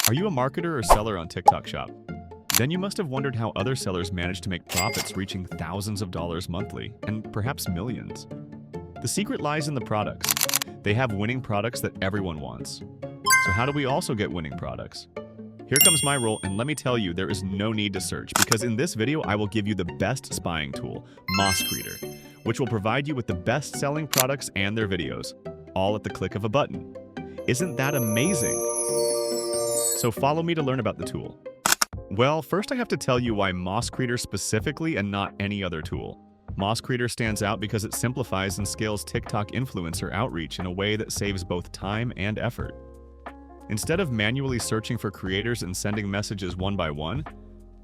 Are you a marketer or seller on TikTok Shop? Then you must have wondered how other sellers manage to make profits reaching thousands of dollars monthly, and perhaps millions. The secret lies in the products. They have winning products that everyone wants. So how do we also get winning products? Here comes my role, and let me tell you, there is no need to search, because in this video I will give you the best spying tool, MossCreator, which will provide you with the best-selling products and their videos, all at the click of a button. Isn't that amazing? So follow me to learn about the tool. Well, first I have to tell you why MossCreator specifically and not any other tool. MossCreator stands out because it simplifies and scales TikTok influencer outreach in a way that saves both time and effort. Instead of manually searching for creators and sending messages one by one,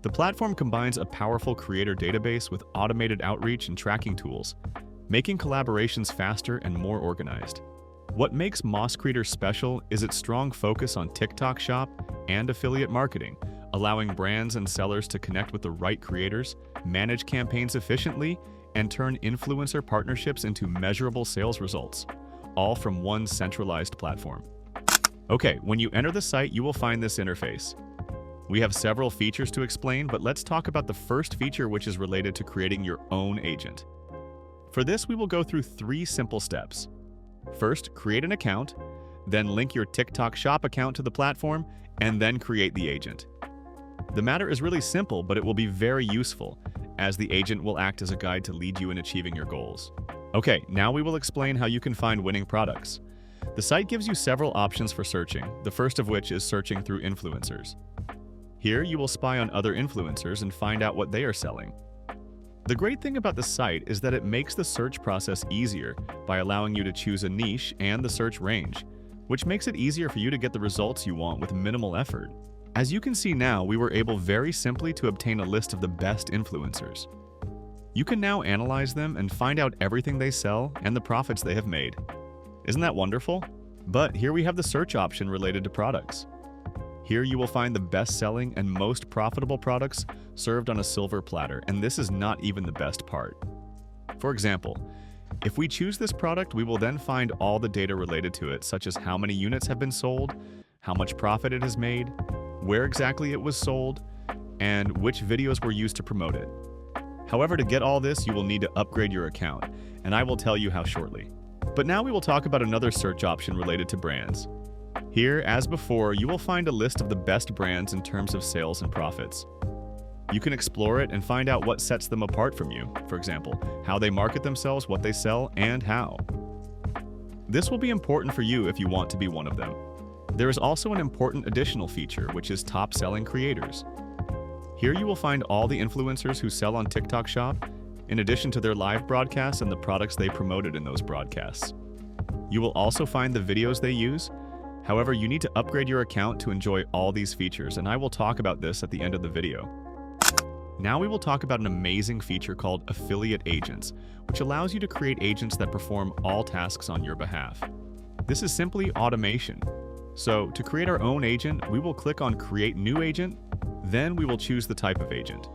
the platform combines a powerful creator database with automated outreach and tracking tools, making collaborations faster and more organized. What makes MossCreator special is its strong focus on TikTok Shop and affiliate marketing, allowing brands and sellers to connect with the right creators, manage campaigns efficiently, and turn influencer partnerships into measurable sales results, all from one centralized platform. Okay, when you enter the site, you will find this interface. We have several features to explain, but let's talk about the first feature, which is related to creating your own agent. For this, we will go through 3 simple steps. First, create an account, then link your TikTok Shop account to the platform, and then create the agent. The matter is really simple, but it will be very useful, as the agent will act as a guide to lead you in achieving your goals. Okay, now we will explain how you can find winning products. The site gives you several options for searching, the first of which is searching through influencers. Here you will spy on other influencers and find out what they are selling. The great thing about the site is that it makes the search process easier by allowing you to choose a niche and the search range, which makes it easier for you to get the results you want with minimal effort. As you can see now, we were able very simply to obtain a list of the best influencers. You can now analyze them and find out everything they sell and the profits they have made. Isn't that wonderful? But here we have the search option related to products. Here you will find the best-selling and most profitable products served on a silver platter, and this is not even the best part. For example, if we choose this product, we will then find all the data related to it, such as how many units have been sold, how much profit it has made, where exactly it was sold, and which videos were used to promote it. However, to get all this, you will need to upgrade your account, and I will tell you how shortly. But now we will talk about another search option related to brands. Here, as before, you will find a list of the best brands in terms of sales and profits. You can explore it and find out what sets them apart from you, for example, how they market themselves, what they sell, and how. This will be important for you if you want to be one of them. There is also an important additional feature, which is top-selling creators. Here you will find all the influencers who sell on TikTok Shop, in addition to their live broadcasts and the products they promoted in those broadcasts. You will also find the videos they use. However, you need to upgrade your account to enjoy all these features, and I will talk about this at the end of the video. Now we will talk about an amazing feature called affiliate agents, which allows you to create agents that perform all tasks on your behalf. This is simply automation. So to create our own agent, we will click on Create New Agent, then we will choose the type of agent.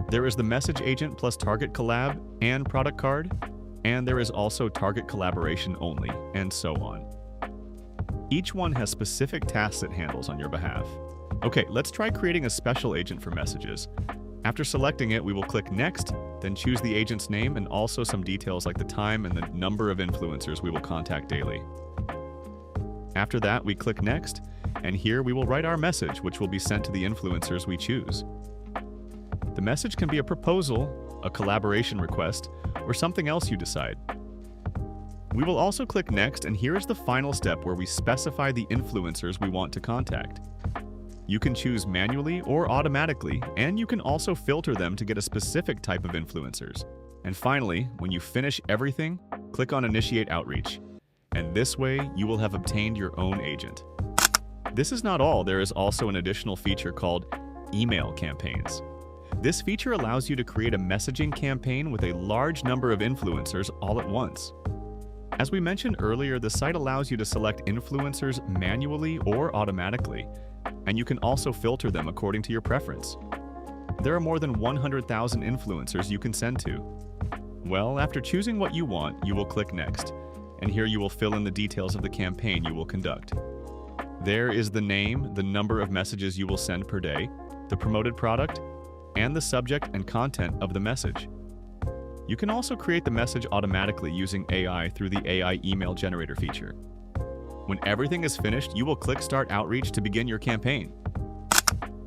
There is the message agent plus target collab and product card, and there is also target collaboration only, and so on. Each one has specific tasks it handles on your behalf. Okay, let's try creating a special agent for messages. After selecting it, we will click Next, then choose the agent's name and also some details like the time and the number of influencers we will contact daily. After that, we click Next, and here we will write our message, which will be sent to the influencers we choose. The message can be a proposal, a collaboration request, or something else you decide. We will also click Next, and here is the final step where we specify the influencers we want to contact. You can choose manually or automatically, and you can also filter them to get a specific type of influencers. And finally, when you finish everything, click on Initiate Outreach. And this way, you will have obtained your own agent. This is not all. There is also an additional feature called email campaigns. This feature allows you to create a messaging campaign with a large number of influencers all at once. As we mentioned earlier, the site allows you to select influencers manually or automatically, and you can also filter them according to your preference. There are more than 100,000 influencers you can send to. Well, after choosing what you want, you will click Next, and here you will fill in the details of the campaign you will conduct. There is the name, the number of messages you will send per day, the promoted product, and the subject and content of the message. You can also create the message automatically using AI through the AI email generator feature. When everything is finished, you will click Start Outreach to begin your campaign.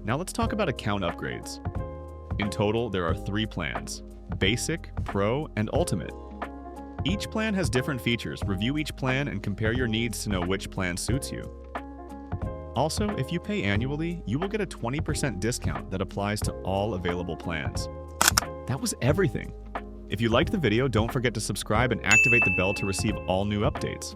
Now let's talk about account upgrades. In total, there are 3 plans: Basic, Pro, and Ultimate. Each plan has different features. Review each plan and compare your needs to know which plan suits you. Also, if you pay annually, you will get a 20% discount that applies to all available plans. That was everything. If you liked the video, don't forget to subscribe and activate the bell to receive all new updates.